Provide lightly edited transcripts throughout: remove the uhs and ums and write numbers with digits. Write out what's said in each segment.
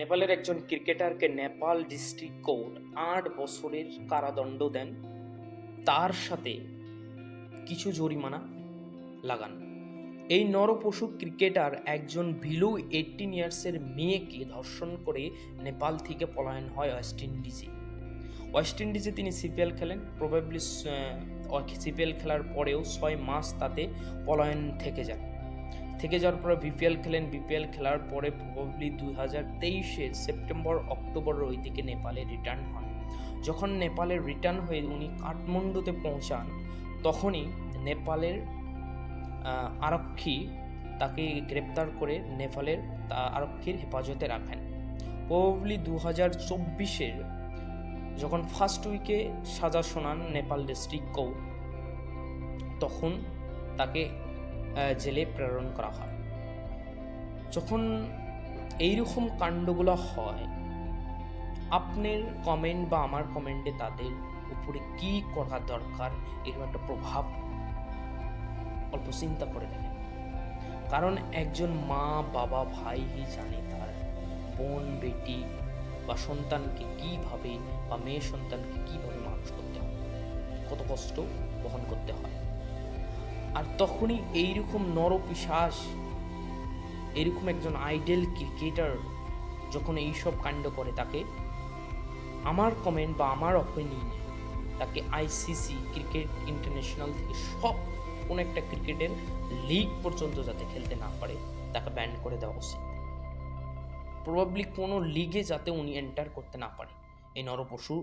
নেপালের একজন ক্রিকেটারকে Nepal district court ৮ বছরের কারাদণ্ড দেন, তার সাথে কিছু জরিমানা লাগান। এই নরপশু ক্রিকেটার একজন বিলো 18 ইয়ার্সের মেয়েকে ধর্ষণ করে নেপাল থেকে পলায়ন হয় ওয়েস্ট ইন্ডিজে। ওয়েস্ট ইন্ডিজে তিনি সিপিএল খেলেন। প্রবাবলি সিপিএল খেলার পরেও 6 মাস তাতে পলায়ন থেকে যাওয়ার পরে বিপিএল খেলেন। বিপিএল খেলার পরে প্রবাবলি 2023-এর সেপ্টেম্বর অক্টোবরের ওই দিকে নেপালে রিটার্ন হন। যখন নেপালে রিটার্ন হয়ে উনি কাঠমান্ডুতে পৌঁছান, তখনই নেপালের আরক্ষী তাকে গ্রেপ্তার করে নেপালের আরক্ষীর হেফাজতে রাখেন। প্রবাবলি 2024-এর যখন ফার্স্ট উইকে সাজা শোনান নেপাল ডিস্ট্রিক্ট কোর্ট, তখন তাকে জেলে প্রেরণ করা হয়। যখন এইরকম কাণ্ডগুলো হয়, আপনার কমেন্ট বা আমার কমেন্টে তাদের উপরে কি করা দরকার, এরকম একটা প্রভাব অল্প চিন্তা করে দেখেন। কারণ একজন মা, বাবা, ভাই জানে তার বোন, বেটি বা সন্তানকে কিভাবে বা মেয়ে সন্তানকে কিভাবে মানুষ করতে হয়, কত কষ্ট বহন করতে হয়। আর তখনই এইরকম নরপিশাচ, এরকম একজন আইডল ক্রিকেটার যখন এইসব কাণ্ড করে, তাকে আমার কমেন্ট বা আমার অপিনিয়নে তাকে আইসিসি ক্রিকেট ইন্টারন্যাশনাল থেকে সব কোন একটা ক্রিকেটের লিগ পর্যন্ত যাতে খেলতে না পারে, তাকে ব্যান করে দেওয়া উচিত। প্রবাবলি কোনো লিগে যাতে উনি এন্টার করতে না পারে, এই নরপশু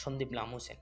সন্দীপ লামুসেন।